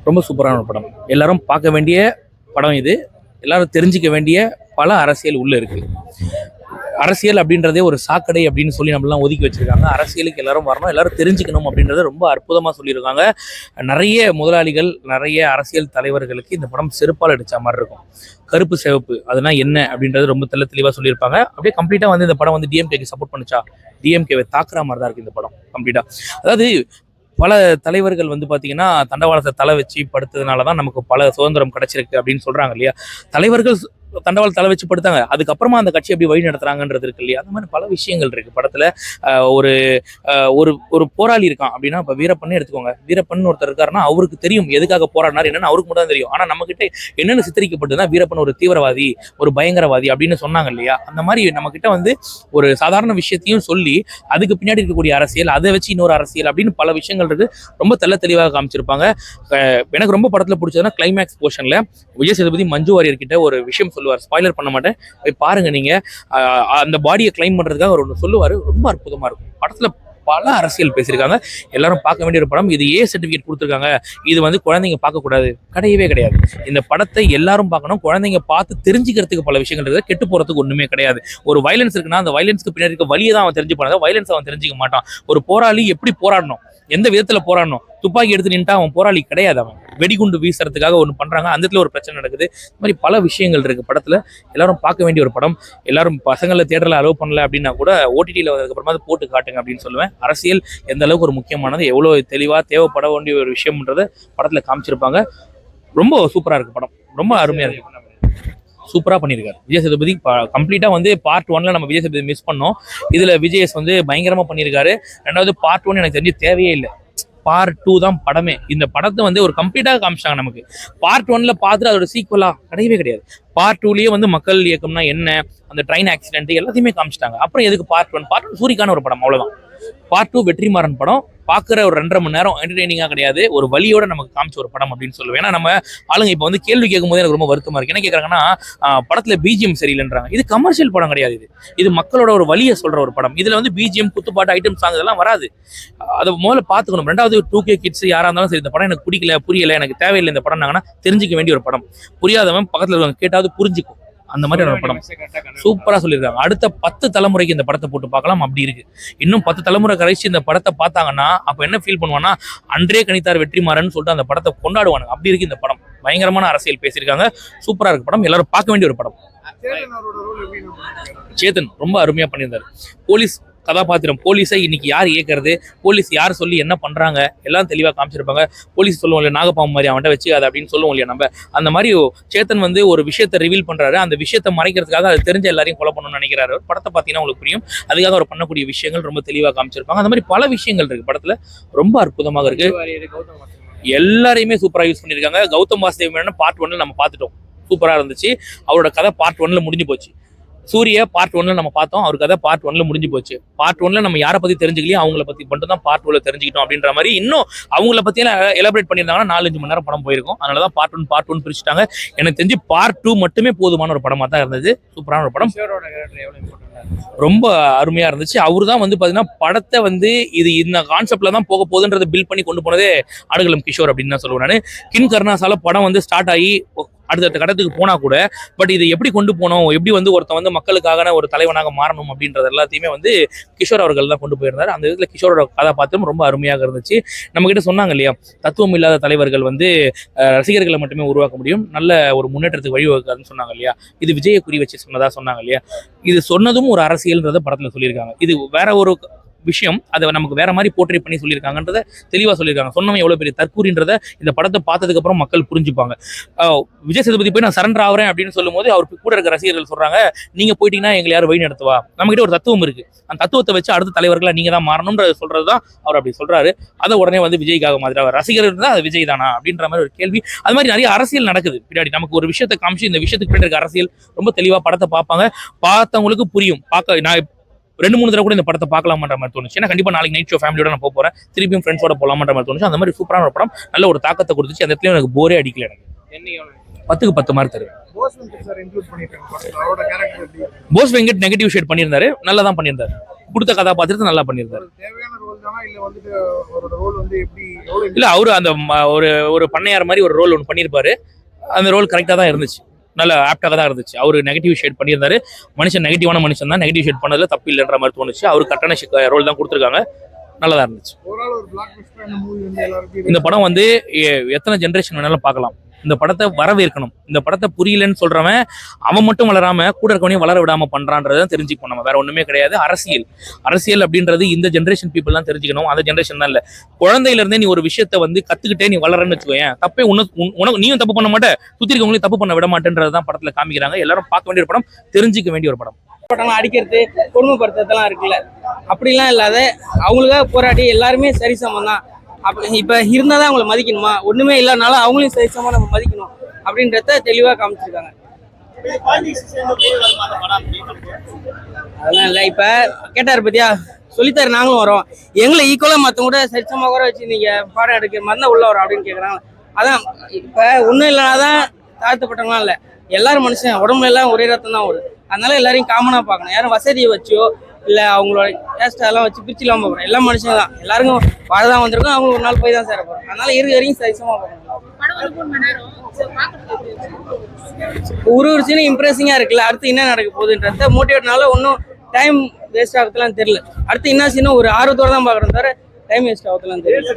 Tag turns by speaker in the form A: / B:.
A: ரொம்ப சூப்பரான ஒரு படம். எல்லாரும் பார்க்க வேண்டிய படம் இது. எல்லாரும் தெரிஞ்சுக்க வேண்டிய பல அரசியல் உள்ள இருக்கு. அரசியல் அப்படின்றதே ஒரு சாக்கடை அப்படின்னு சொல்லி நம்மளாம் ஒதுக்கி வச்சிருக்காங்க. அரசியலுக்கு எல்லாரும் வரணும், எல்லாரும் தெரிஞ்சுக்கணும் அப்படின்றத ரொம்ப அற்புதமா சொல்லியிருக்காங்க. நிறைய முதலாளிகள், நிறைய அரசியல் தலைவர்களுக்கு இந்த படம் செருப்பால் அடிச்ச மாதிரி இருக்கும். கருப்பு சிவப்பு அதுனா என்ன அப்படின்றது ரொம்ப தெளிவா சொல்லியிருப்பாங்க. அப்படியே கம்ப்ளீட்டா வந்து இந்த படம் வந்து டிஎம்கேக்கு சப்போர்ட் பண்ணுச்சா, டிஎம்கேவை தாக்குற மாதிரி தான் இருக்கு இந்த படம் கம்ப்ளீட்டா. அதாவது பல தலைவர்கள் வந்து பார்த்தீங்கன்னா தண்டவாளத்தை தலை வச்சு படுத்ததுனால தான் நமக்கு பல சுதந்திரம் கிடைச்சிருக்கு அப்படின்னு சொல்றாங்க இல்லையா. தலைவர்கள் தண்டவாளம் தலை வச்சு படுத்தாங்க, அதுக்கப்புறமா அந்த கட்சி எப்படி வழி நடத்துறாங்கன்றது இருக்கு இல்லையா. அந்த மாதிரி பல விஷயங்கள் இருக்கு படத்துல. ஒரு ஒரு ஒரு போராளி இருக்கான் அப்படின்னா, இப்போ வீரப்பன்னு எடுத்துக்கோங்க. வீரப்பன் ஒருத்தர் இருக்காருன்னா அவருக்கு தெரியும் எதுக்காக போராடினார் என்னன்னு அவருக்கு மட்டும் தான் தெரியும். ஆனா நம்ம கிட்ட என்னென்ன சித்தரிக்கப்பட்டதுன்னா, வீரப்பன் ஒரு தீவிரவாதி, ஒரு பயங்கரவாதி அப்படின்னு சொன்னாங்க இல்லையா. அந்த மாதிரி நம்ம கிட்ட வந்து ஒரு சாதாரண விஷயத்தையும் சொல்லி அதுக்கு பின்னாடி இருக்கக்கூடிய அரசியல், அதை வச்சு இன்னொரு அரசியல் அப்படின்னு பல விஷயங்கள் இருக்கு. ரொம்ப தெளிவாக காமிச்சிருப்பாங்க. எனக்கு ரொம்ப படத்துல பிடிச்சதுன்னா கிளைமேக்ஸ் போர்ஷன்ல விஜய் சேதுபதி மஞ்சு வாரியர் கிட்ட ஒரு விஷயம் சொல்லுவார். ஸ்பாய்லர் பண்ண மாட்டேன், போய் பாருங்க நீங்க. அந்த பாடியை கிளைம் பண்றதுக்காக அவர் ஒன்று சொல்லுவாரு. ரொம்ப அற்புதமா இருக்கும். படத்துல பல அரசியல் பேசியிருக்காங்க. எல்லாரும் பார்க்க வேண்டிய ஒரு படம். இது ஏ சர்டிஃபிகேட் கொடுத்துருக்காங்க, இது வந்து குழந்தைங்க பார்க்கக்கூடாது, கிடையவே கிடையாது. இந்த படத்தை எல்லாரும் பார்க்கணும். குழந்தைங்க பார்த்து தெரிஞ்சுக்கிறதுக்கு பல விஷயங்கள் இருக்குது. கெட்டு போறதுக்கு ஒண்ணுமே கிடையாது. ஒரு வயலன்ஸ் இருக்குன்னா அந்த வயலன்ஸ்க்கு பின்னாடி இருக்க வழியை தான் அவன் தெரிஞ்சு போனாங்க. வயலன்ஸ் அவன் தெரிஞ்சுக்க மாட்டான். ஒரு போராளி எப்படி போராடணும், எந்த விதத்துல போராடணும், துப்பாக்கி எடுத்து நின்ட்டா அவன் போராளி கிடையாது. அவன் வெடிகுண்டு வீசுறதுக்காக ஒன்று பண்றாங்க, அந்த இடத்துல ஒரு பிரச்சனை நடக்குது. இந்த மாதிரி பல விஷயங்கள் இருக்கு படத்துல. எல்லாரும் பார்க்க வேண்டிய ஒரு படம். எல்லாரும் பசங்களை தியேட்டர்ல அலோவ் பண்ணல அப்படின்னா கூட ஓடிடியில் வந்ததுக்கு அப்புறமா போட்டு காட்டுங்க அப்படின்னு சொல்லுவேன். அரசியல் எந்த அளவுக்கு ஒரு முக்கியமானது, எவ்வளவு தெளிவா தேவைப்பட வேண்டிய ஒரு விஷயம்ன்றத படத்துல காமிச்சிருப்பாங்க. ரொம்ப சூப்பரா இருக்கு படம், ரொம்ப அருமையா இருக்கு. சூப்பரா பண்ணியிருக்காரு விஜய் சேதுபதி. கம்ப்ளீட்டா வந்து பார்ட் 1ல நம்ம விஜய் சேதுபதி மிஸ் பண்ணோம். இதுல விஜய்எஸ் வந்து பயங்கரமா பண்ணியிருக்காரு. ரெண்டாவது பார்ட் 1 எனக்கு தெரிஞ்சு தேவையே இல்லை. பார்ட் 2 தான் படமே. இந்த படத்தை வந்து ஒரு கம்ப்ளீட்டாக காமிச்சிட்டாங்க நமக்கு. பார்ட் 1ல பார்த்துட்டு அதோட சீக்குவலா கிடையவே கிடையாது. பார்ட் 2லயே வந்து மக்கள் இயக்கம்னா என்ன, அந்த ட்ரெயின் ஆக்சிடென்ட் எல்லாத்தையுமே காமிச்சிட்டாங்க. அப்புறம் எதுக்கு பார்ட் 1? பார்ட் 1 சூரிக்கான ஒரு படம், அவ்வளவுதான். பார்ட் 2 வெற்றிமாறன் படம். பார்க்குற ஒரு 2.5 மணி நேரம் என்டர்டெய்னிங்காக கிடையாது, ஒரு வழியோட நமக்கு காமிச்ச ஒரு படம் அப்படின்னு சொல்லுவேன். ஏன்னா நம்ம ஆளுங்க இப்போ வந்து கேள்வி கேட்கும் போது எனக்கு ரொம்ப வருத்தமா இருக்கு. என்ன கேட்குறாங்கன்னா, படத்துல பிஜிஎம் சரியில்லைன்றாங்க. இது கமர்ஷியல் படம் கிடையாது, இது மக்களோட ஒரு வழியை சொல்ற ஒரு படம். இதுல வந்து பிஜிஎம், குத்துப்பாட்டு, ஐட்டம் சாங் இதெல்லாம் வராது. அதை முதல்ல பார்த்துக்கணும். ரெண்டாவது 2K கிட்ஸ் யாரா இருந்தாலும் சரி, இந்த படம் எனக்கு பிடிக்கல, புரியல, எனக்கு தேவையில்லை இந்த படம்னாங்கன்னா தெரிஞ்சிக்க வேண்டிய ஒரு படம். புரியாதவன் பக்கத்துல கேட்டாவது புரிஞ்சுக்கும். அந்த மாதிரி ஒரு படம் சூப்பரா சொல்லியிருக்காங்க. அடுத்த 10 தலைமுறைக்கு இந்த படத்தை போட்டு பார்க்கலாம், அப்படி இருக்கு. இன்னும் 10 தலைமுறை கழிச்சு இந்த படத்தை பார்த்தாங்கன்னா அப்ப என்ன ஃபீல் பண்ணுவான்னா, அன்றே கணித்தார் வெற்றிமாறன் சொல்லிட்டு அந்த படத்தை கொண்டாடுவாங்க. அப்படி இருக்கு இந்த படம். பயங்கரமான அரசியல் பேசியிருக்காங்க. சூப்பரா இருக்கு படம். எல்லாரும் பார்க்க வேண்டிய ஒரு படம். சேதன் ரொம்ப அருமையா பண்ணியிருந்தாரு. போலீஸ் கதாபாத்திரம், போலீஸை இன்னைக்கு யார் இயக்கிறது, போலீஸ் யார் சொல்லி என்ன பண்றாங்க எல்லாம் தெளிவா காமிச்சிருப்பாங்க. போலீஸ் சொல்லுவோம் இல்லையா, நாகப்பாம்பு மாதிரி அவன்கிட்ட வச்சு அதை அப்படின்னு சொல்லுவோம் இல்லையா நம்ம. அந்த மாதிரி சேத்தன் வந்து ஒரு விஷயத்தை ரிவீல் பண்றாரு. அந்த விஷயத்தை மறைக்கிறதுக்காக அது தெரிஞ்ச எல்லாரையும் கொலை பண்ணணும்னு நினைக்கிறாரு. படத்தை பார்த்தீங்கன்னா உங்களுக்கு புரியும். அதுக்காக அவர் பண்ணக்கூடிய விஷயங்கள் ரொம்ப தெளிவா காமிச்சிருப்பாங்க. அந்த மாதிரி பல விஷயங்கள் இருக்கு படத்துல. ரொம்ப அற்புதமாக இருக்கு. எல்லாரையுமே சூப்பரா யூஸ் பண்ணியிருக்காங்க. கௌதம் வாசுதேவ் பார்ட் 1ல நம்ம பார்த்துட்டோம், சூப்பரா இருந்துச்சு. அவரோட கதை பார்ட் 1ல முடிஞ்சு போச்சு. சூரிய பார்ட் 1ல நம்ம பார்த்தோம், அவர் கதை பார்ட் 1ல முடிஞ்சு போச்சு. பார்ட் 1ல நம்ம யாரை பத்தி தெரிஞ்சுக்கலையும் அவங்கள பத்தி மட்டும் தான் பார்ட் 2ல தெரிஞ்சுக்கிட்டோம் அப்படின்ற மாதிரி. இன்னும் அவங்கள பத்தி எலாபரேட் பண்ணியிருந்தாங்கன்னா 4-5 மணி நேரம் படம் போயிருக்கும். அதனாலதான் பார்ட் 1 பிரிச்சுட்டாங்க. எனக்கு தெரிஞ்சு பார்ட் 2 மட்டுமே போதுமான ஒரு படமா தான் இருந்தது. சூப்பரான ஒரு படம், ரொம்ப அருமையா இருந்துச்சு. அவரு தான் வந்து பாத்தீங்கன்னா படத்தை வந்து இது இந்த கான்செப்ட்ல தான் போக போகுதுன்றதை பில்ட் பண்ணி கொண்டு போனதே ஆடுகளம் கிஷோர் அப்படின்னு தான் சொல்லுவேன் நான். கின் கருணாசால படம் வந்து ஸ்டார்ட் ஆகி அடுத்த கடத்துக்கு போனா கூட, பட் இதை எப்படி கொண்டு போனோம், எப்படி வந்து ஒருத்தன் வந்து மக்களுக்காக ஒரு தலைவனாக மாறணும் அப்படின்றது எல்லாத்தையுமே வந்து கிஷோர் அவர்கள் தான் கொண்டு போயிருந்தார். அந்த விதத்துல கிஷோரோட கதாபாத்திரம் ரொம்ப அருமையாக இருந்துச்சு. நம்ம கிட்ட சொன்னாங்க இல்லையா, தத்துவம் இல்லாத தலைவர்கள் வந்து ரசிகர்களை மட்டுமே உருவாக்க முடியும், நல்ல ஒரு முன்னேற்றத்துக்கு வழிவகுக்காதுன்னு சொன்னாங்க இல்லையா. இது விஜயை குறி வச்சு சொன்னதா சொன்னாங்க இல்லையா. இது சொன்னதும் ஒரு அரசியல்ன்றத படத்துல சொல்லியிருக்காங்க. இது வேற ஒரு விஷயம், அதை நமக்கு வேற மாதிரி போர்ட்ரேட் பண்ணி சொல்லியிருக்காங்கன்றத தெளிவா சொல்லியிருக்காங்க. சொன்னவன் எவ்வளவு பெரிய தற்கூறின்றத இந்த படத்தை பார்த்ததுக்கு அப்புறம் மக்கள் புரிஞ்சுப்பாங்க. விஜய் சேதுபதி போய் நான் சரண்டர் ஆகிறேன் அப்படின்னு சொல்லும் போது அவருக்கு கூட இருக்க ரசிகர்கள் சொல்றாங்க, நீங்க போயிட்டீங்கன்னா எங்களை யாரும் வழி நடத்துவா. நம்ம கிட்ட ஒரு தத்துவம் இருக்கு, அந்த தத்துவத்தை வச்சு அடுத்த தலைவர்களா நீங்க தான் மாறணும்ன்றது சொல்றதுதான் அவர் அப்படி சொல்றாரு. அதை உடனே வந்து விஜய்க்காக மாதிரி ரசிகர்கள் இருந்தா அது விஜய் தானா அப்படின்ற மாதிரி ஒரு கேள்வி. அது மாதிரி நிறைய அரசியல் நடக்குது பின்னாடி. நமக்கு ஒரு விஷயத்தை காமிச்சு இந்த விஷயத்துக்கு பின்னாடி இருக்க அரசியல் ரொம்ப தெளிவா படத்தை பார்ப்பாங்க. பார்த்தவங்களுக்கு புரியும். நான் 2-3 தடவை கூட இந்த படத்தை பார்க்கலாமன்ற மாதிரி தோணுச்சு. ஏன்னா கண்டிப்பா நாளைக்கு நைட் ஷோ ஃபேமிலியோட நான் போறேன், திருப்பியும் ஃப்ரெண்ட்ஸோட போலாமன்ற மாதிரி தோணுச்சு. அந்த மாதிரி சூப்பரான ஒரு படம், நல்ல ஒரு தாக்கத்தை கொடுத்துச்சு. அந்த இடத்துல எனக்கு போரே அடிக்கல. எனக்கு 10க்கு 10 மார்க் தருவேன்.
B: போஸ் வெங்கட் சார் இன்க்ளூட் பண்ணிருக்காங்க படத்துல. அவரோட கேரக்டர் எப்படி?
A: போஸ் வெங்கட் நெகட்டிவ் ஷேட் பண்ணியிருந்தாரு, நல்லா தான் பண்ணியிருந்தாரு. கொடுத்த கதாபாத்திரத்தை நல்லா பண்ணியிருந்தாரு.
B: தேவையான ரோல் தானா இல்ல வந்துட்டு அவரோட ரோல் வந்து எப்படி எவ்வளவு
A: இல்ல அவரு அந்த ஒரு பண்ணையார் மாதிரி ஒரு ரோல் ஒன்று பண்ணியிருப்பாரு. அந்த ரோல் கரெக்டாக தான் இருந்துச்சு, நல்ல ஆப்டாக தான் இருந்துச்சு. அவரு நெகட்டிவ் ஷேட் பண்ணியிருந்தாரு. மனுஷன் நெகட்டிவான மனுஷன் தான், நெகட்டிவ் ஷேட் பண்ணதுல தப்பு இல்லைன்ற மாதிரி தோணுச்சு. அவரு கரெக்டான ரோல் தான் கொடுத்துருக்காங்க, நல்லா தான் இருந்துச்சு.
B: ஓவரால் ஒரு பிளாக் பஸ்டர் இந்த மூவி வந்து எல்லாருக்கும்
A: இந்த படம் வந்து எத்தனை ஜென்ரேஷன் வேணாலும் பார்க்கலாம். இந்த படத்தை வரவேற்கணும். இந்த படத்தை புரியலன்னு சொல்றவன் அவன் மட்டும் வளராம கூட இருக்கவனையும் வளர விடாம பண்றான்றதை தெரிஞ்சுக்கணும். நம்ம வேற ஒண்ணுமே கிடையாது. அரசியல் அப்படின்றது இந்த ஜென்ரேஷன் பீப்புள் தான் தெரிஞ்சுக்கணும், அந்த ஜென்ரேஷன் தான் இல்ல. குழந்தையில இருந்தே நீ ஒரு விஷயத்தை வந்து கத்துக்கிட்டே நீ வளரன்னு வச்சுக்கோயேன், தப்பே உனக்கு நீயும் தப்பு பண்ண மாட்டே, சுத்தி இருக்கவங்களையும் தப்பு பண்ண விட மாட்டேன்றதான் படத்துல காமிக்கிறாங்க. எல்லாரும் பார்க்க வேண்டிய ஒரு படம், தெரிஞ்சுக்க வேண்டிய ஒரு படம்.
C: படம்லாம் அடிக்கிறது, கொடுமைப்படுத்துறதெல்லாம் இருக்குல்ல, அப்படிலாம் இல்லாத அவங்களுக்காக போராடி எல்லாருமே சரிசமம் தான். அப்படி இப்போ இருந்தால் தான் அவங்களை மதிக்கணுமா? ஒன்றுமே இல்லைனாலும் அவங்களையும் சரிசமாக நம்ம மதிக்கணும் அப்படின்றத தெளிவாக காமிச்சிருக்காங்க. அதெல்லாம் இல்லை. இப்போ கேட்டார் பத்தியா, சொல்லித்தாரு நாங்களும் வரோம், எங்களை ஈக்குவலாக மற்றவங்க கூட சரிசமாக கூட வச்சு நீங்கள் பாடம் எடுக்கிற மாதிரி தான் உள்ள வரோம் அப்படின்னு கேட்குறாங்க. அதான் இப்போ ஒன்றும் இல்லைனா தான் தாழ்த்தப்பட்டவங்களாம் இல்லை, எல்லாரும் மனுஷன், உடம்புல எல்லாம் ஒரே ரத்தம் தான் வரும். அதனால எல்லாரையும் காமனாக பார்க்கணும். யாரும் வசதியை வச்சோ இல்லை அவங்களோட கேஸ்ட் அதெல்லாம் வச்சு பிரிச்சு இல்லாமல் பார்க்கணும். எல்லா மனுஷங்க தான், எல்லாருக்கும் வாழ தான் வந்திருக்கும், அவங்க ஒரு நாள் போய் தான் சேர போகிறோம். அதனால இருக்க வரைக்கும் சரிசமாக பார்க்கணும். ஒரு சீனும் இம்ப்ரெசிங்காக இருக்குல்ல, அடுத்து என்ன நடக்க போகுதுன்றத மோட்டிவேட்னால ஒன்றும் டைம் வேஸ்ட் ஆகுதுலாம் தெரியல. அடுத்து என்ன சீனும் ஒரு ஆர்வத்தோடு தான் பார்க்குறோம் தவிர டைம் வேஸ்ட் ஆகுதுலாம் தெரியல.